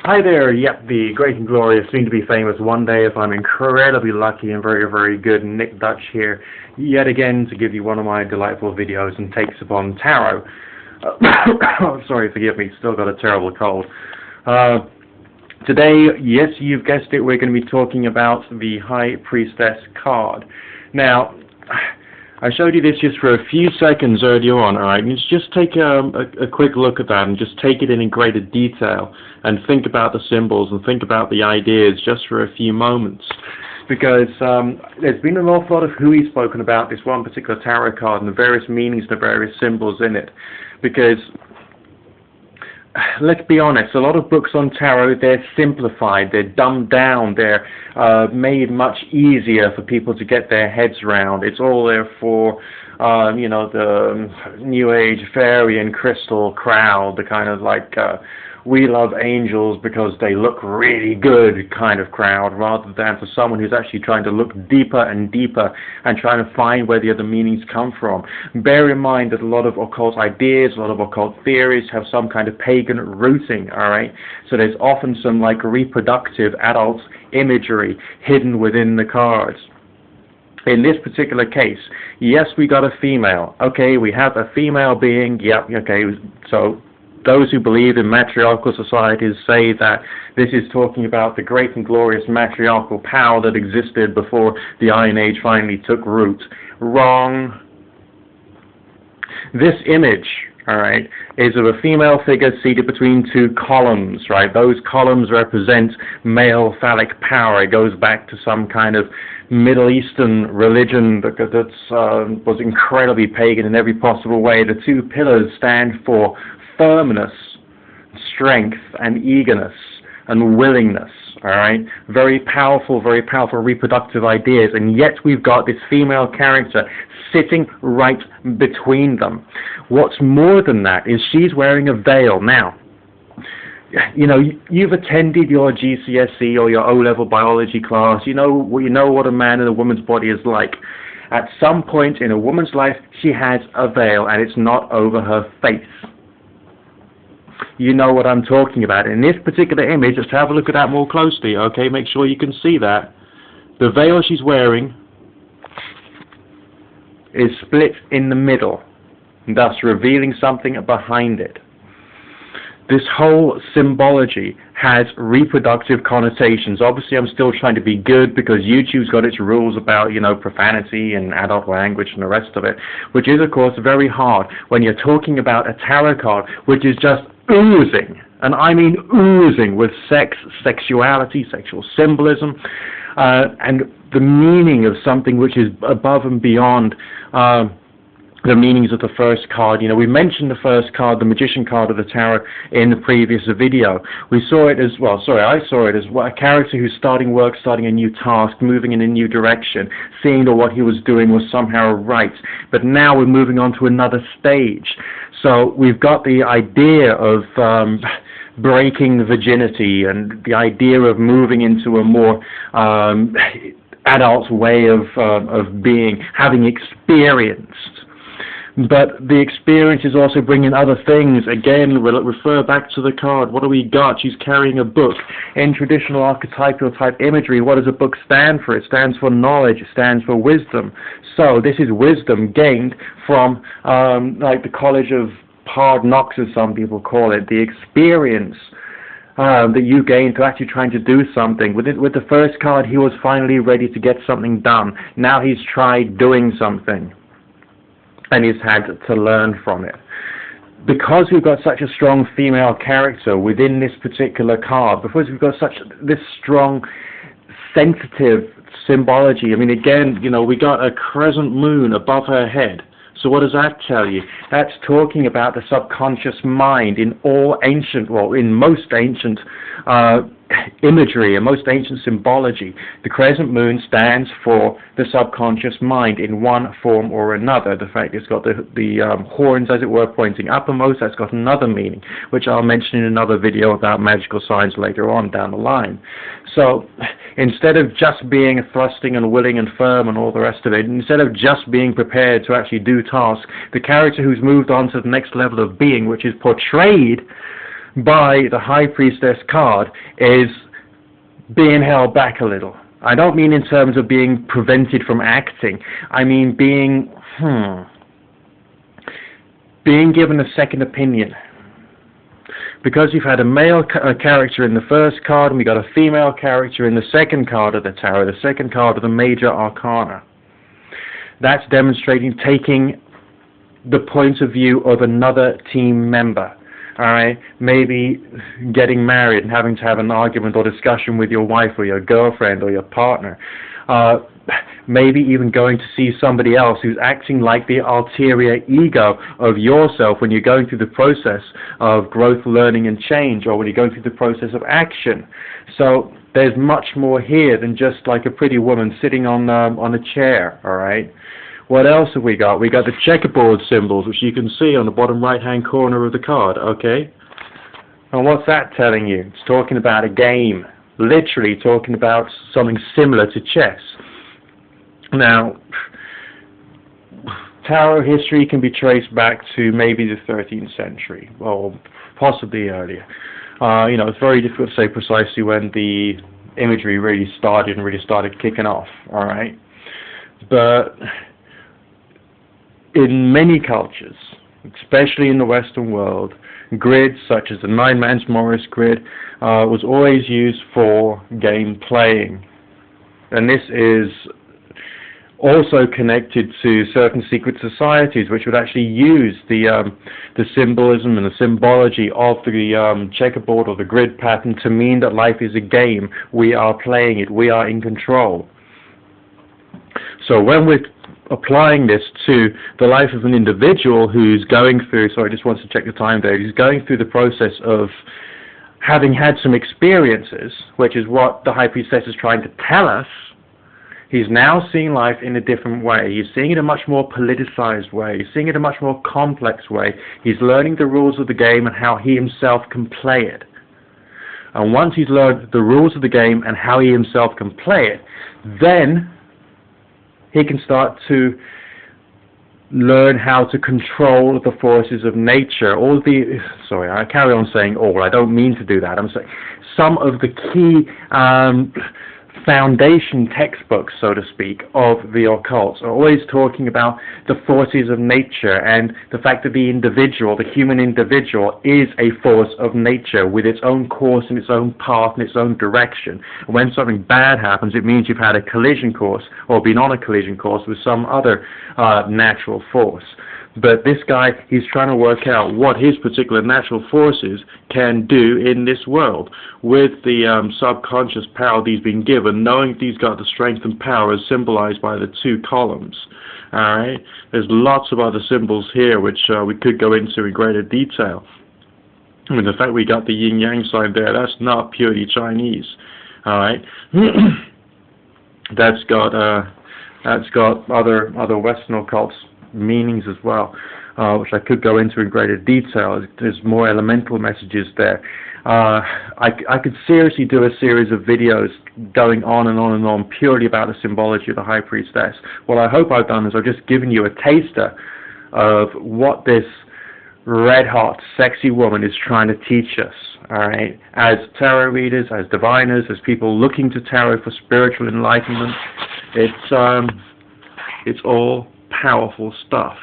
Hi there, yep, the great and glorious, soon to be famous one day if I'm incredibly lucky and very, very good NickDutch here, yet again to give you one of my delightful videos and takes upon tarot. Sorry, forgive me, still got a terrible cold. Today, yes, you've guessed it, we're going to be talking about the High Priestess card. Now, I showed you this just for a few seconds earlier on, alright? Just take a quick look at that and just take it in greater detail and think about the symbols and think about the ideas just for a few moments. Because there's been an awful lot of hooey spoken about this one particular tarot card and the various meanings, the various symbols in it. Because, let's be honest, a lot of books on tarot, they're simplified, they're dumbed down, they're made much easier for people to get their heads around. It's all there for, you know, the New Age fairy and crystal crowd, the kind of like, we love angels because they look really good kind of crowd, rather than for someone who's actually trying to look deeper and deeper and trying to find where the other meanings come from. Bear in mind that a lot of occult ideas, a lot of occult theories have some kind of pagan rooting, alright? So there's often some like reproductive adult imagery hidden within the cards. In this particular case, yes, we got a female. Okay, we have a female being, yep, okay, so those who believe in matriarchal societies say that this is talking about the great and glorious matriarchal power that existed before the Iron Age finally took root. Wrong. This image, alright, is of a female figure seated between two columns, right? Those columns represent male phallic power. It goes back to some kind of Middle Eastern religion that was incredibly pagan in every possible way. The two pillars stand for firmness, strength, and eagerness, and willingness, alright? Very powerful reproductive ideas, and yet we've got this female character sitting right between them. What's more than that is she's wearing a veil. Now, you know, you've attended your GCSE or your O-level biology class, you know what a man and a woman's body is like. At some point in a woman's life, she has a veil, and it's not over her face. You know what I'm talking about. In this particular image, just have a look at that more closely, okay? Make sure you can see that. The veil she's wearing is split in the middle, thus revealing something behind it. This whole symbology has reproductive connotations. Obviously, I'm still trying to be good because YouTube's got its rules about, you know, profanity and adult language and the rest of it, which is, of course, very hard when you're talking about a tarot card, which is just oozing, and I mean oozing, with sex, sexuality, sexual symbolism, and the meaning of something which is above and beyond the meanings of the first card. You know, we mentioned the first card, the Magician card of the Tarot, in the previous video. We saw it as, well, sorry, I saw it as a character who's starting work, starting a new task, moving in a new direction, seeing that what he was doing was somehow right. But now we're moving on to another stage. So we've got the idea of breaking virginity and the idea of moving into a more adult way of being, having experienced. But the experience is also bringing other things. Again, we'll refer back to the card. What do we got? She's carrying a book. In traditional archetypal type imagery, what does a book stand for? It stands for knowledge. It stands for wisdom. So this is wisdom gained from like the College of Hard Knocks, as some people call it, the experience that you gain to actually trying to do something. With the first card, he was finally ready to get something done. Now he's tried doing something, and he's had to learn from it. Because we've got such a strong female character within this particular card, because we've got such this strong, sensitive symbology, I mean, again, you know, we got a crescent moon above her head. So what does that tell you? That's talking about the subconscious mind in all ancient, well, in most ancient imagery and most ancient symbology. The crescent moon stands for the subconscious mind in one form or another. The fact it's got the horns, as it were, pointing uppermost, that's got another meaning, which I'll mention in another video about magical signs later on down the line. So instead of just being thrusting and willing and firm and all the rest of it, instead of just being prepared to actually do tasks, the character who's moved on to the next level of being, which is portrayed by the High Priestess card is being held back a little. I don't mean in terms of being prevented from acting. I mean being given a second opinion. Because you've had a male character in the first card, and we got a female character in the second card of the tarot, the second card of the major arcana. That's demonstrating taking the point of view of another team member. Alright, maybe getting married and having to have an argument or discussion with your wife or your girlfriend or your partner. Maybe even going to see somebody else who's acting like the ulterior ego of yourself when you're going through the process of growth, learning, and change, or when you're going through the process of action. So there's much more here than just like a pretty woman sitting on a chair, alright? What else have we got? We got the checkerboard symbols, which you can see on the bottom right-hand corner of the card, okay? And what's that telling you? It's talking about a game, literally talking about something similar to chess. Now, tarot history can be traced back to maybe the 13th century, or possibly earlier. It's very difficult to say precisely when the imagery really started kicking off, alright? But in many cultures, especially in the Western world, grids such as the 9-man's Morris grid was always used for game playing. And this is also connected to certain secret societies which would actually use the symbolism and the symbology of the checkerboard or the grid pattern to mean that life is a game. We are playing it. We are in control. So when we're applying this to the life of an individual who's going through, sorry, I just want to check the time there, who's going through the process of having had some experiences, which is what the High Priestess is trying to tell us, he's now seeing life in a different way. He's seeing it in a much more politicized way. He's seeing it in a much more complex way. He's learning the rules of the game and how he himself can play it. And once he's learned the rules of the game and how he himself can play it, then he can start to learn how to control the forces of nature. Sorry, I carry on saying all. I don't mean to do that. I'm saying some of the key foundation textbooks, so to speak, of the occult are always talking about the forces of nature and the fact that the individual, the human individual, is a force of nature with its own course and its own path and its own direction. And when something bad happens, it means you've had a collision course or been on a collision course with some other natural force. But this guy, he's trying to work out what his particular natural forces can do in this world with the subconscious power that he's been given, knowing that he's got the strength and power as symbolized by the 2 columns. Alright? There's lots of other symbols here which we could go into in greater detail. I mean, the fact we got the yin-yang sign there, that's not purely Chinese. Alright? That's got other Western occults meanings as well, which I could go into in greater detail. There's more elemental messages there. I could seriously do a series of videos going on and on and on purely about the symbology of the High Priestess. What I hope I've done is I've just given you a taster of what this red-hot, sexy woman is trying to teach us, alright? As tarot readers, as diviners, as people looking to tarot for spiritual enlightenment, it's all powerful stuff.